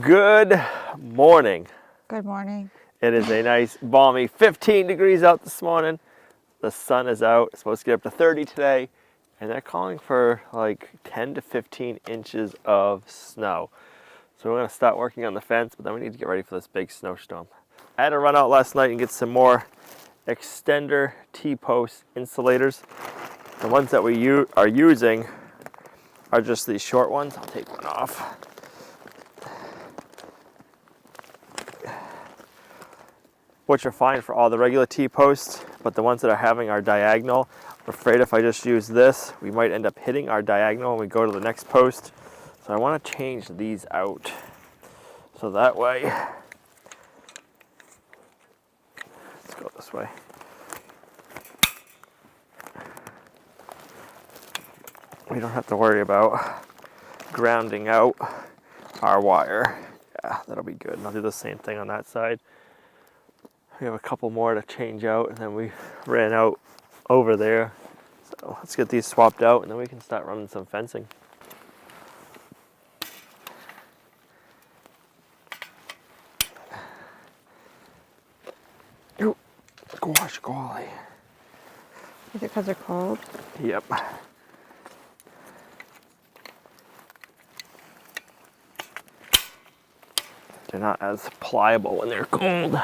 Good morning. Good morning. It is a nice balmy 15 degrees out this morning. The sun is out. It's supposed to get up to 30 today. And they're calling for like 10 to 15 inches of snow. So we're going to start working on the fence, but then we need to get ready for this big snowstorm. I had to run out last night and get some more extender T-post insulators. The ones that we are using are just these short ones. I'll take one off. Which are fine for all the regular T-posts, but the ones that are having our diagonal, I'm afraid if I just use this, we might end up hitting our diagonal when we go to the next post. So I want to change these out. So that way, let's go this way. We don't have to worry about grounding out our wire. Yeah, that'll be good. And I'll do the same thing on that side. We have a couple more to change out, and then we ran out over there. So let's get these swapped out, and then we can start running some fencing. Ooh, gosh, golly. Is it because they're cold? Yep. They're not as pliable when they're cold.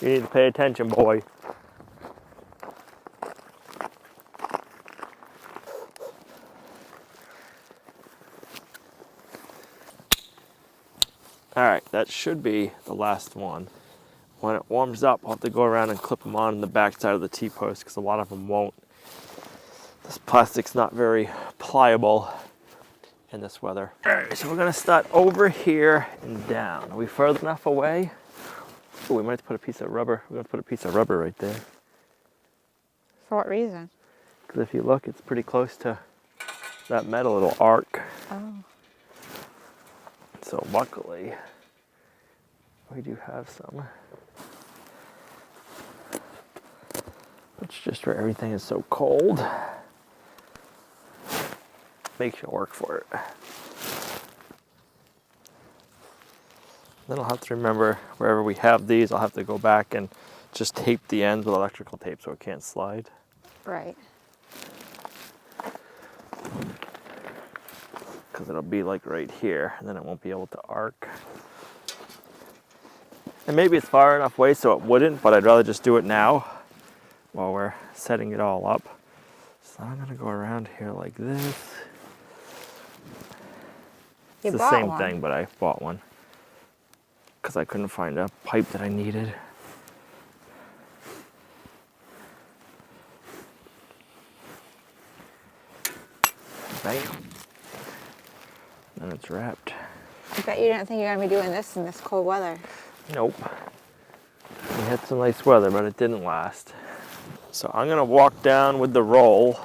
You need to pay attention, boy. All right, that should be the last one. When it warms up, I'll have to go around and clip them on the back side of the T-post because a lot of them won't. This plastic's not very pliable in this weather. All right, so we're gonna start over here and down. Are we further enough away? Oh, we might have to put a piece of rubber. We're gonna put a piece of rubber right there. For what reason? Because if you look, it's pretty close to that metal. It'll arc. Oh. So luckily, we do have some. It's just where everything is so cold. Makes you work for it. Then I'll have to remember wherever we have these, I'll have to go back and just tape the ends with electrical tape so it can't slide. Right. Because it'll be like right here, and then it won't be able to arc. And maybe it's far enough away so it wouldn't, but I'd rather just do it now while we're setting it all up. So I'm gonna go around here like this. It's the same thing, but I bought one because I couldn't find a pipe that I needed. Bam. And it's wrapped. I bet you didn't think you were going to be doing this in this cold weather. Nope. We had some nice weather, but it didn't last. So I'm gonna walk down with the roll.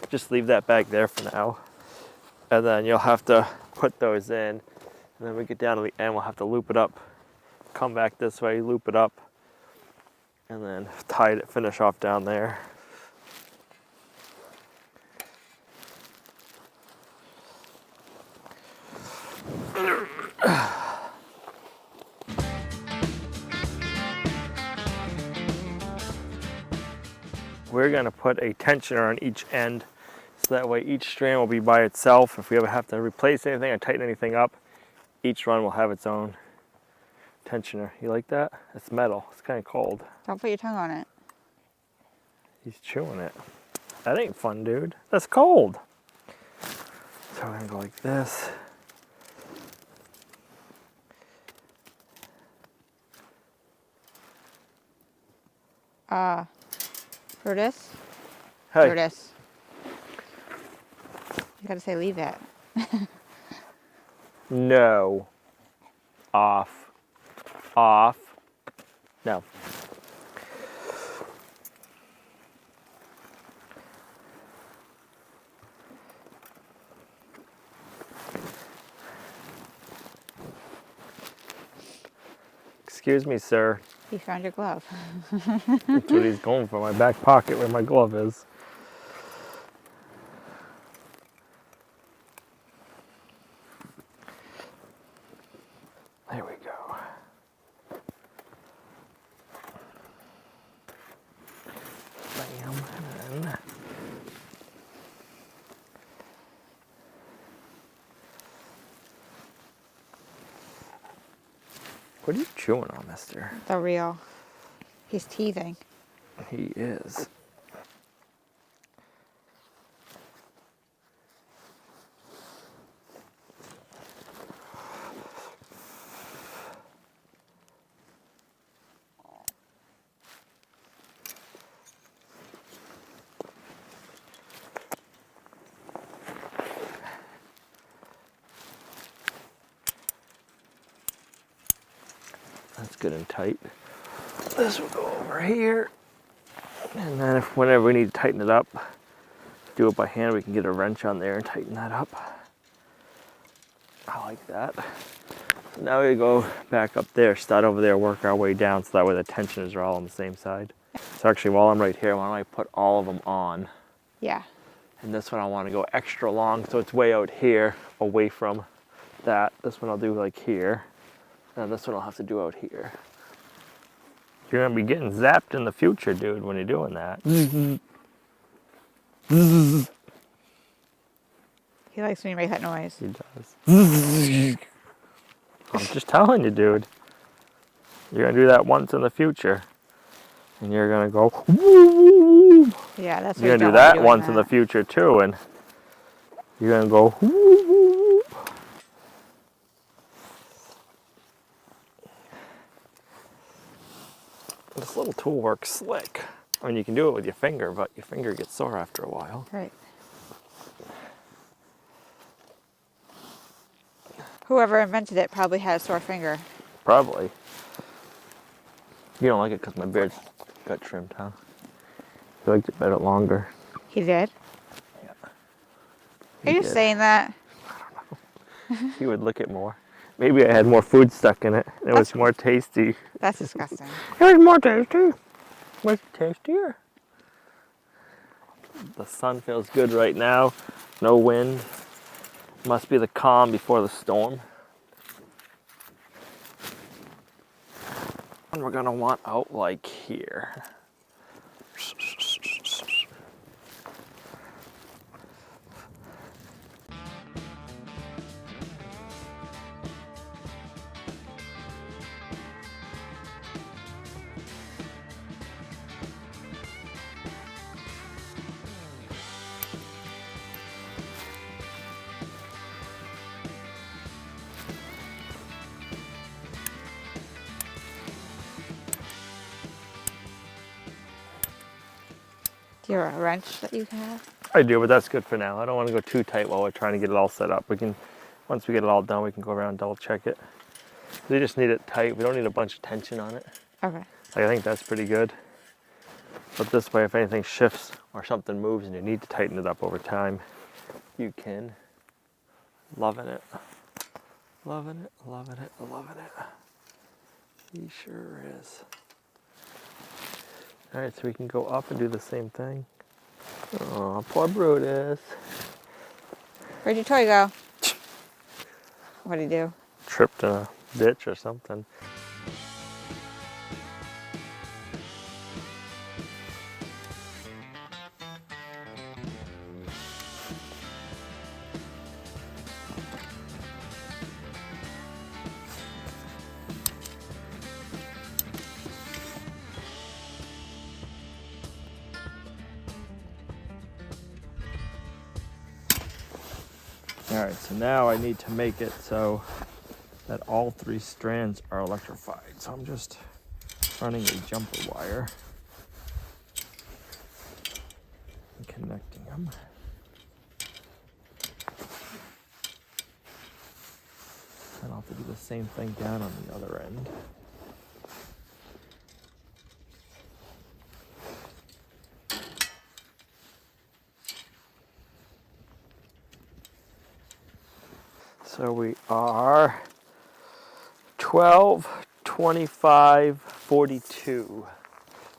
Just leave that back there for now. And then you'll have to put those in. And then we get down to the end, we'll have to loop it up. Come back this way, loop it up. And then tie it, finish off down there. We're going to put a tensioner on each end so that way each strand will be by itself. If we ever have to replace anything or tighten anything up, each run will have its own tensioner. You like that? It's metal. It's kind of cold. Don't put your tongue on it. He's chewing it. That ain't fun, dude. That's cold. So we're going to go like this. Brutus? Hey. Brutus. You gotta say leave it. No. Off. Off. No. Excuse me, sir. He found your glove. That's what he's going for, my back pocket where my glove is. There we go. Bam, and then what are you chewing on, mister? The real. He's teething. He is. That's good and tight. This will go over here. And then whenever we need to tighten it up, do it by hand, we can get a wrench on there and tighten that up. I like that. So now we go back up there, start over there, work our way down so that way the tensioners are all on the same side. So actually while I'm right here, why don't I put all of them on? Yeah. And this one I want to go extra long so it's way out here, away from that. This one I'll do like here. And this one I'll have to do out here. You're gonna be getting zapped in the future, dude, when you're doing that. He likes when you make that noise. He does. I'm just telling you, dude. You're gonna do that once in the future. And you're gonna go, woo. Yeah, that's what You're gonna do that once in the future too, and you're gonna go, woo. This little tool works slick. I mean, you can do it with your finger, but your finger gets sore after a while. Right. Whoever invented it probably had a sore finger. Probably. You don't like it because my beard got trimmed, huh? You liked it better longer. He did? Yeah. Are you saying that? He would lick it more. Maybe I had more food stuck in it. It was more tasty. That's disgusting. It was more tasty. Was tastier. The sun feels good right now. No wind. Must be the calm before the storm. And we're gonna want out like here. Do you have a wrench that you have? I do, but that's good for now. I don't want to go too tight while we're trying to get it all set up. We can, once we get it all done, we can go around and double check it. We just need it tight. We don't need a bunch of tension on it. Okay. I think that's pretty good. But this way, if anything shifts or something moves and you need to tighten it up over time, you can. Loving it. Loving it, loving it, loving it. He sure is. All right, so we can go up and do the same thing. Oh, poor Brutus. Where'd your toy go? What'd he do? Tripped in a ditch or something. All right, so now I need to make it so that all 3 strands are electrified. So I'm just running a jumper wire and connecting them. And I'll have to do the same thing down on the other end. So we are 12, 25, 42.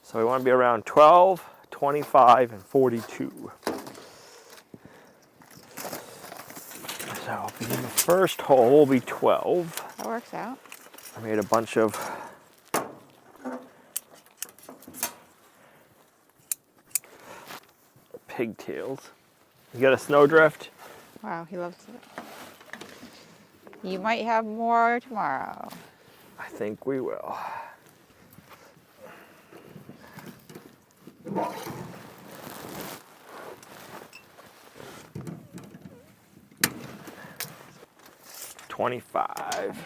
So we want to be around 12, 25, and 42. So the first hole will be 12. That works out. I made a bunch of pigtails. You got a snowdrift? Wow, he loves it. You might have more tomorrow. I think we will. $25. 5.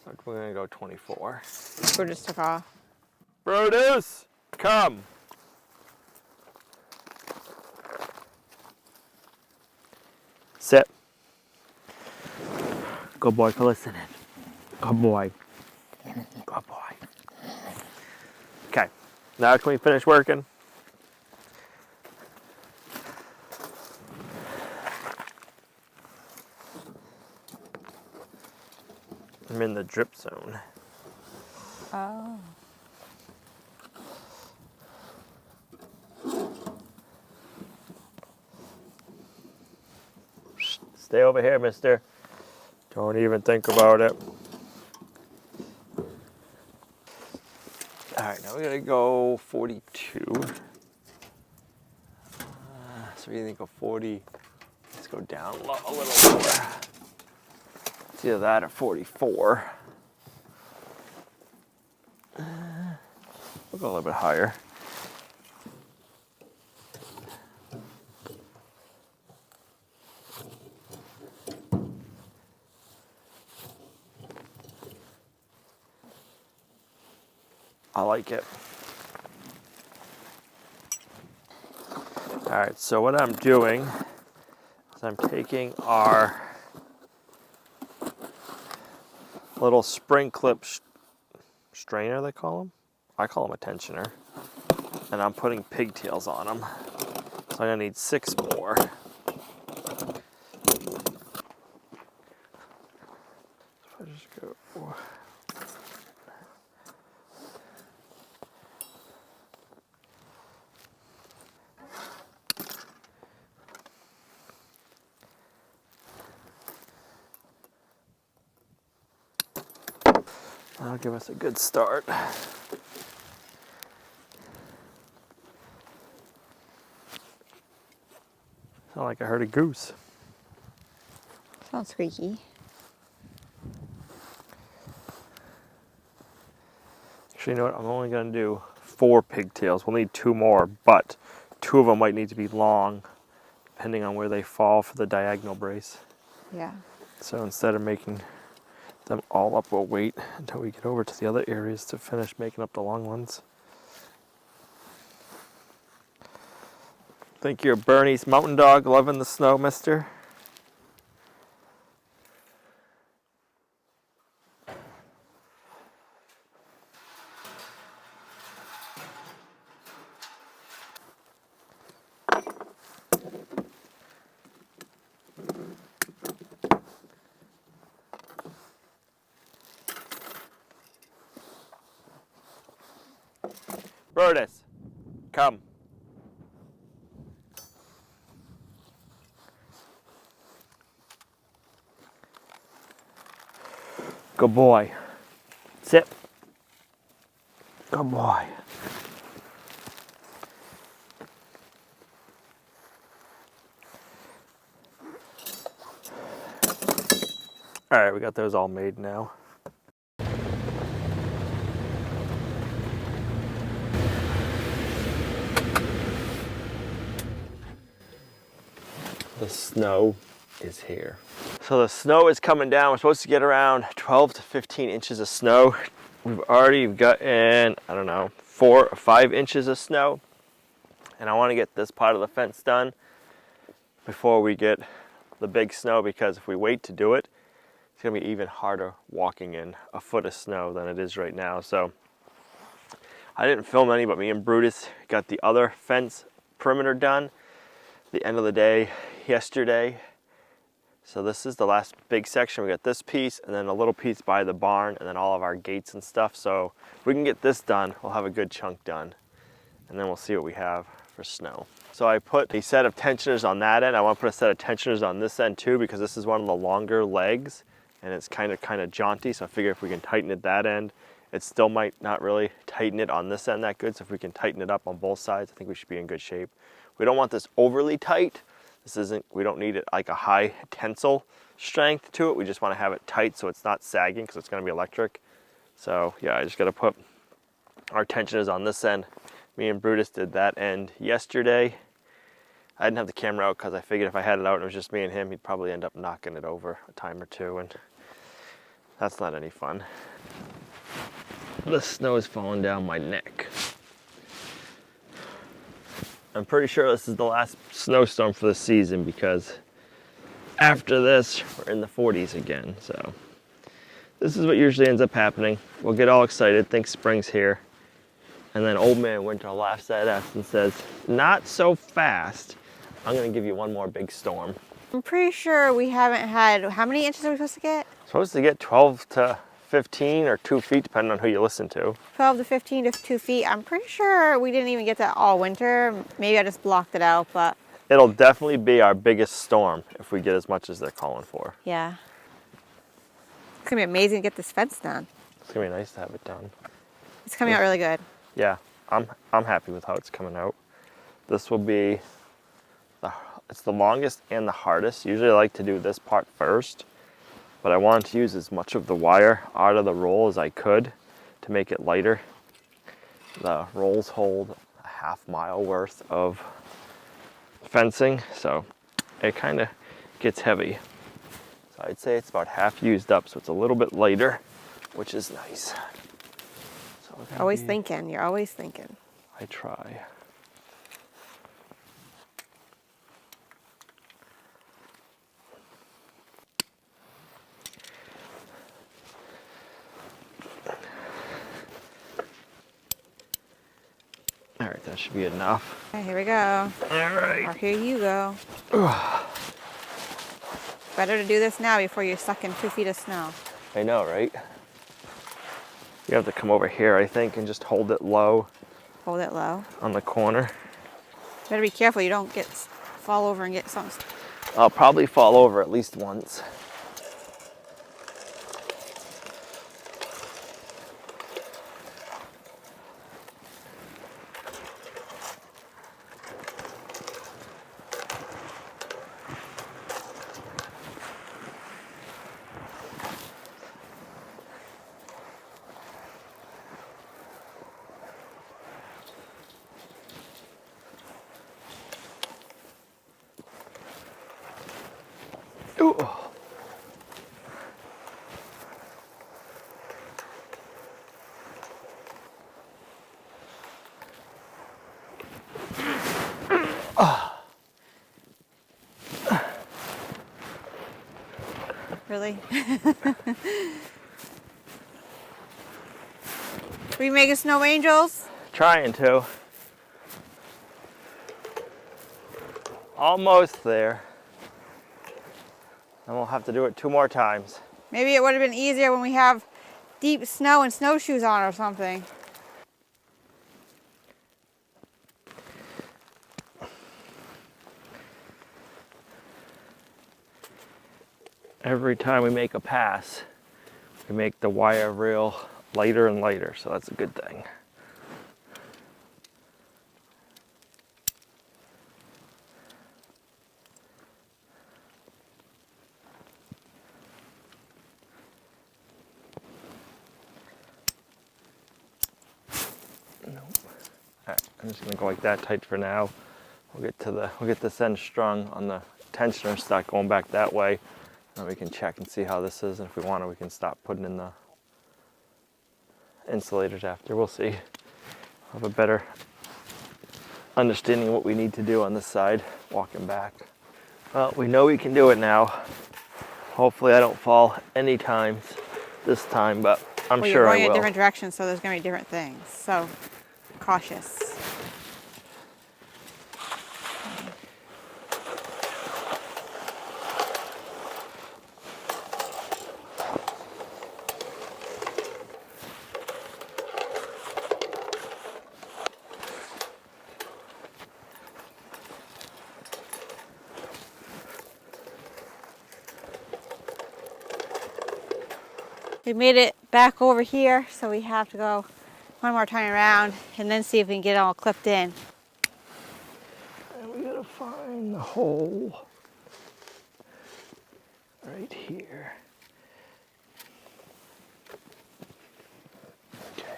So we're gonna go 24. Who just took off? Brutus, come. Sit. Good boy for listening. Good boy. Good boy. Okay, now can we finish working? I'm in the drip zone. Oh. Stay over here, mister. Don't even think about it. All right, now we're gonna go 42. So we think of 40. Let's go down a little lower. It's either that or 44. We'll go a little bit higher. I like it. All right, so what I'm doing is I'm taking our little spring clip strainer, they call them. I call them a tensioner. And I'm putting pigtails on them. So I'm gonna need 6 more. If I just go. That'll give us a good start. Sound like I heard a goose. Sounds squeaky. Actually, you know what? I'm only going to do 4 pigtails. We'll need 2 more, but 2 of them might need to be long, depending on where they fall for the diagonal brace. Yeah. So instead of making them all up, we'll wait until we get over to the other areas to finish making up the long ones. Think you're Bernie's mountain dog loving the snow, mister? Brutus, come. Good boy. Sit. Good boy. All right, we got those all made now. The snow is here. So the snow is coming down. We're supposed to get around 12 to 15 inches of snow. We've already gotten, I don't know, 4 or 5 inches of snow. And I want to get this part of the fence done before we get the big snow, because if we wait to do it, it's gonna be even harder walking in a foot of snow than it is right now. So I didn't film any, but me and Brutus got the other fence perimeter done the end of the day yesterday. So this is the last big section. We got this piece and then a little piece by the barn and then all of our gates and stuff. So if we can get this done, we'll have a good chunk done. And then we'll see what we have for snow. So I put a set of tensioners on that end. I want to put a set of tensioners on this end too, because this is one of the longer legs and it's kind of jaunty. So I figure if we can tighten it that end, it still might not really tighten it on this end that good. So if we can tighten it up on both sides, I think we should be in good shape. We don't want this overly tight. We don't need it like a high tensile strength to it. We just want to have it tight so it's not sagging because it's going to be electric. So yeah, I just got to put our tensioners on this end. Me and Brutus did that end yesterday. I didn't have the camera out because I figured if I had it out and it was just me and him, he'd probably end up knocking it over a time or two, and that's not any fun. The snow is falling down my neck. I'm pretty sure this is the last snowstorm for the season because after this, we're in the 40s again. So this is what usually ends up happening. We'll get all excited, think spring's here. And then old man winter laughs at us and says, not so fast. I'm gonna give you one more big storm. I'm pretty sure we haven't had, how many inches are we supposed to get? Supposed to get 12 to 15 or 2 feet, depending on who you listen to. 12 to 15 to 2 feet. I'm pretty sure we didn't even get that all winter. Maybe I just blocked it out, but. It'll definitely be our biggest storm if we get as much as they're calling for. Yeah. It's gonna be amazing to get this fence done. It's gonna be nice to have it done. It's coming out really good. Yeah, I'm happy with how it's coming out. This will be, it's the longest and the hardest. Usually I like to do this part first, but I wanted to use as much of the wire out of the roll as I could to make it lighter. The rolls hold a half-mile worth of fencing, so it kind of gets heavy. So I'd say it's about half used up, so it's a little bit lighter, which is nice. So Always thinking, you're always thinking. I try. All right, that should be enough. Okay, here we go. All right. Or here you go. Better to do this now before you're stuck in 2 feet of snow. I know, right? You have to come over here, I think, and just hold it low. Hold it low. On the corner. Better be careful you don't fall over and get something. I'll probably fall over at least once. Ooh. Really? We making snow angels? Trying to. Almost there. And we'll have to do it 2 more times. Maybe it would have been easier when we have deep snow and snowshoes on or something. Every time we make a pass, we make the wire reel lighter and lighter, so that's a good thing. Alright, I'm just gonna go like that tight for now. We'll get this end strung on the tensioner, start going back that way. And we can check and see how this is, and if we want to, we can stop putting in the insulators after. We'll see. Have a better understanding of what we need to do on this side, walking back. Well, we know we can do it now. Hopefully I don't fall any times this time, but I'm sure I will. You're going in a different direction, so there's going to be different things. So, cautious. We made it back over here, so we have to go one more time around and then see if we can get it all clipped in. And we gotta find the hole right here. Okay.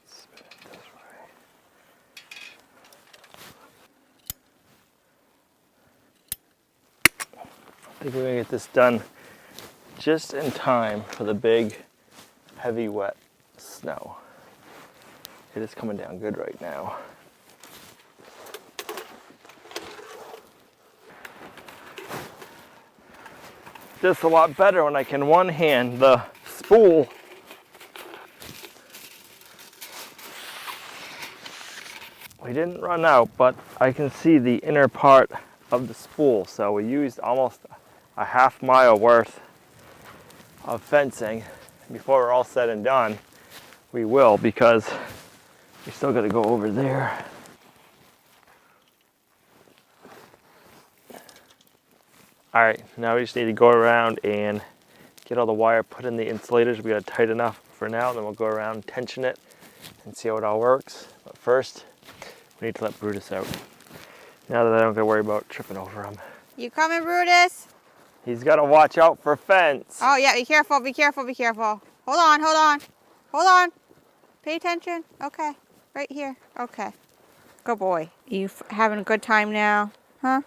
Spin it this way. I think we're gonna get this done just in time for the big, heavy, wet snow. It is coming down good right now. This a lot better when I can one hand the spool we didn't run out, but I can see the inner part of the spool. So we used almost a half-mile worth of fencing. Before we're all said and done, we will, because we still got to go over there. All right, now we just need to go around and get all the wire put in the insulators. We got to tight enough for now, then we'll go around, tension it, and see how it all works. But first, we need to let Brutus out. Now that I don't got to worry about tripping over him. You coming, Brutus? He's got to watch out for fence. Oh yeah, be careful, be careful, be careful. Hold on, hold on, hold on. Pay attention. Okay, right here. Okay. Good boy. You having a good time now, huh?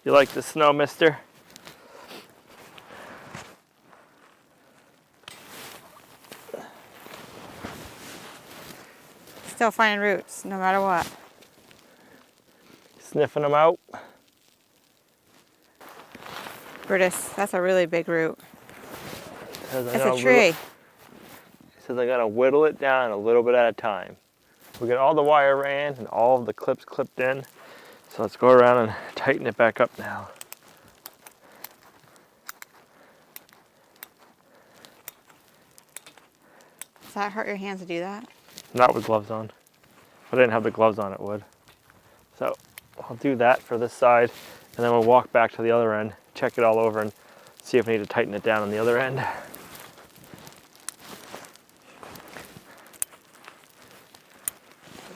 You like the snow, mister? Still finding roots, no matter what. Sniffing them out. Brutus, that's a really big root. It's It's a tree. He says I gotta whittle it down a little bit at a time. We got all the wire ran and all of the clips clipped in. So let's go around and tighten it back up now. Does that hurt your hands to do that? Not with gloves on. If I didn't have the gloves on, it would. So I'll do that for this side, and then we'll walk back to the other end, check it all over, and see if we need to tighten it down on the other end. I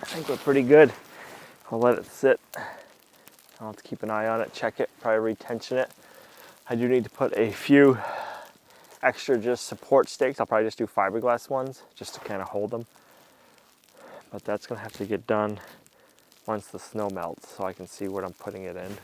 think we're pretty good. I'll let it sit. I'll have to keep an eye on it, check it, probably retension it. I do need to put a few extra just support stakes. I'll probably just do fiberglass ones just to kind of hold them. But that's gonna have to get done once the snow melts so I can see what I'm putting it in.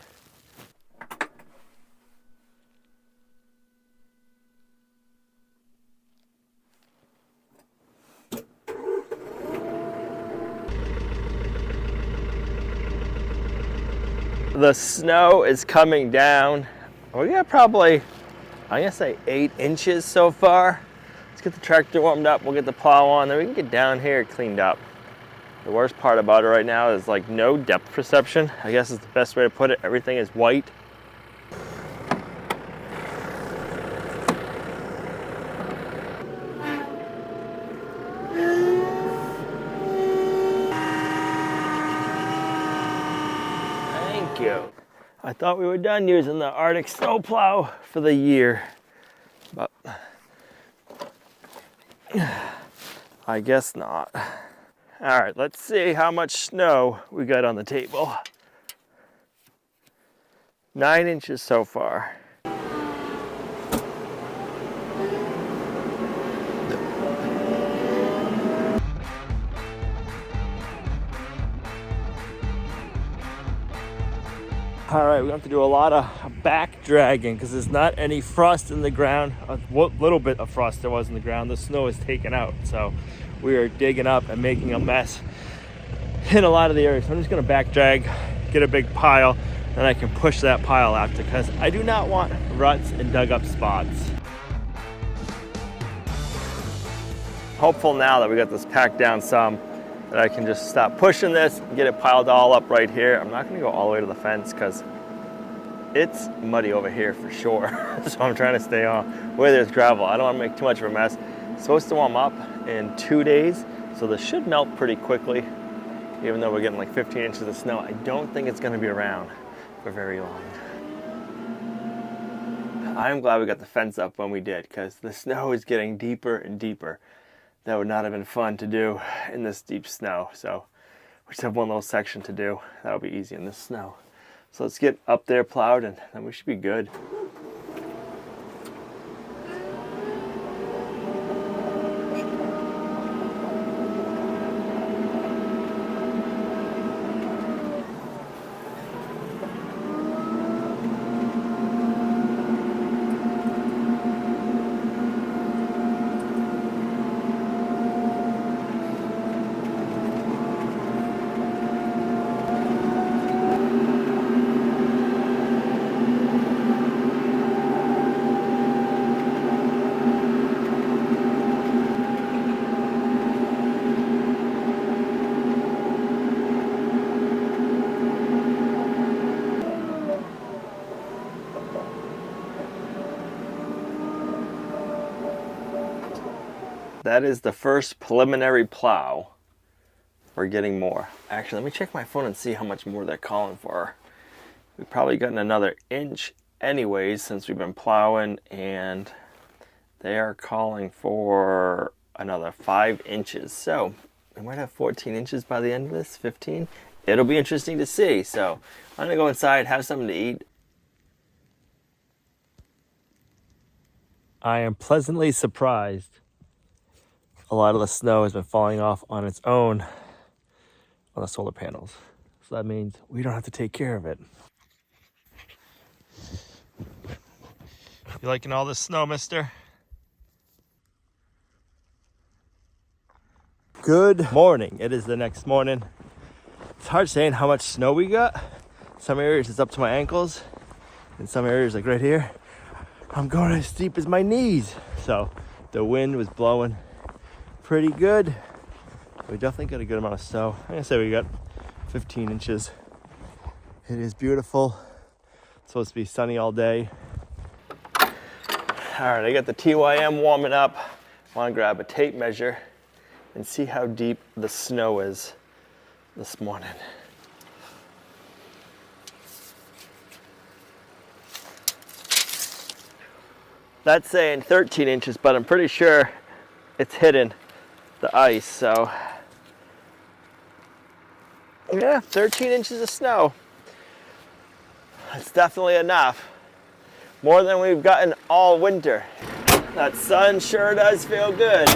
The snow is coming down. We got probably, I'm gonna say 8 inches so far. Let's get the tractor warmed up, we'll get the plow on, then we can get down here cleaned up. The worst part about it right now is like no depth perception. I guess is the best way to put it. Everything is white. Thank you. I thought we were done using the Arctic snow plow for the year, but I guess not. All right, let's see how much snow we got on the table. 9 inches so far. All right, we have to do a lot of back dragging because there's not any frost in the ground. What little bit of frost there was in the ground, the snow is taken out. So we are digging up and making a mess in a lot of the areas. So I'm just gonna back drag, get a big pile, and I can push that pile out because I do not want ruts and dug up spots. hopeful now that we got this packed down some that I can just stop pushing this and get it piled all up right here. I'm not gonna go all the way to the fence because it's muddy over here for sure. So I'm trying to stay on where there's gravel. I don't want to make too much of a mess. It's supposed to warm up in 2 days, so this should melt pretty quickly. Even though we're getting like 15 inches of snow, I don't think it's going to be around for very long. I'm glad we got the fence up when we did, because the snow is getting deeper and deeper. That would not have been fun to do in this deep snow. So we just have one little section to do. That'll be easy in this snow. So let's get up there plowed and then we should be good. That is the first preliminary plow. We're getting more. Actually, let me check my phone and see how much more they're calling for. We've probably gotten another inch anyways since we've been plowing, and they are calling for another 5 inches. So we might have 14 inches by the end of this, 15. It'll be interesting to see. So I'm gonna go inside, have something to eat. I am pleasantly surprised. A lot of the snow has been falling off on its own on the solar panels. So that means we don't have to take care of it. You liking all this snow, mister? Good morning. It is the next morning. It's hard saying how much snow we got. Some areas it's up to my ankles. In some areas, like right here, I'm going as deep as my knees. So the wind was blowing pretty good. We definitely got a good amount of snow. I'm gonna say we got 15 inches. It is beautiful. It's supposed to be sunny all day. All right, I got the TYM warming up. I want to grab a tape measure and see how deep the snow is this morning. That's saying 13 inches, but I'm pretty sure it's hidden the ice, so yeah, 13 inches of snow. That's definitely enough. More than we've gotten all winter. That sun sure does feel good.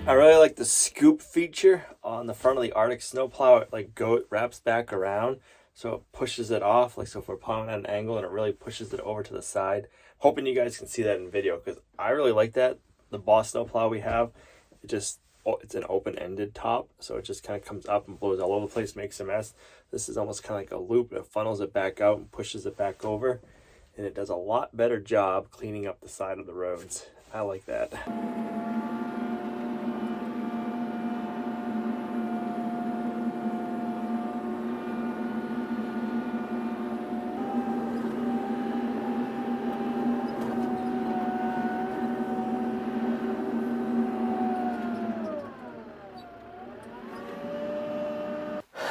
I really like the scoop feature on the front of the Arctic snowplow. It wraps back around, so it pushes it off. So if we're plowing at an angle, and it really pushes it over to the side. Hoping you guys can see that in video, because I really like that. The Boss snowplow we have, it's an open-ended top, so it just kind of comes up and blows all over the place, makes a mess. This is almost kind of like a loop. It funnels it back out and pushes it back over, and it does a lot better job cleaning up the side of the roads. I like that.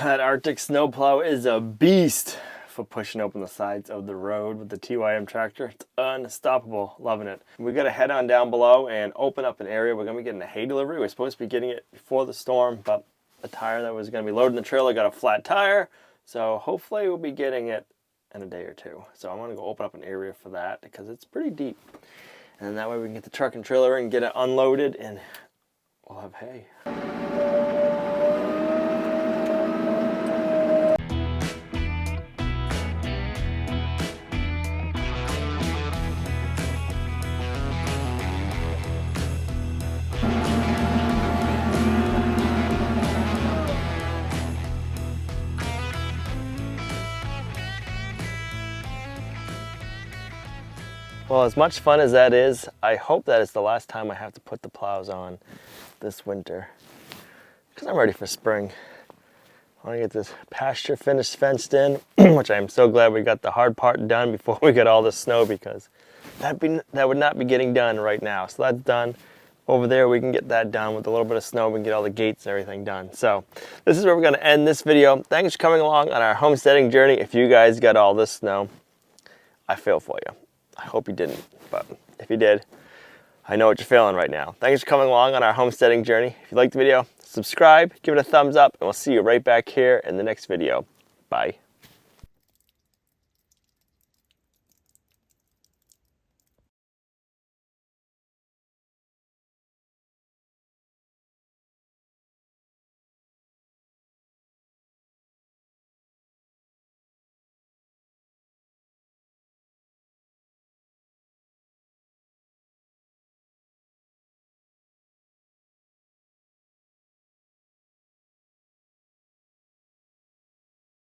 That Arctic snowplow is a beast for pushing open the sides of the road with the TYM tractor. It's unstoppable. Loving it. We got to head on down below and open up an area. We're going to be getting a hay delivery. We're supposed to be getting it before the storm, but the tire that was going to be loading the trailer got a flat tire. So hopefully we'll be getting it in a day or two. So I'm going to go open up an area for that because it's pretty deep. And that way we can get the truck and trailer and get it unloaded and we'll have hay. Well, as much fun as that is, I hope that it's the last time I have to put the plows on this winter. Because I'm ready for spring. I want to get this pasture finished, fenced in, which I'm so glad we got the hard part done before we get all the snow, because that would not be getting done right now. So that's done. Over there, we can get that done with a little bit of snow. We can get all the gates and everything done. So this is where we're going to end this video. Thanks for coming along on our homesteading journey. If you guys got all this snow, I feel for you. I hope you didn't, but if you did, I know what you're feeling right now. Thanks for coming along on our homesteading journey. If you liked the video, subscribe, give it a thumbs up, and we'll see you right back here in the next video. Bye.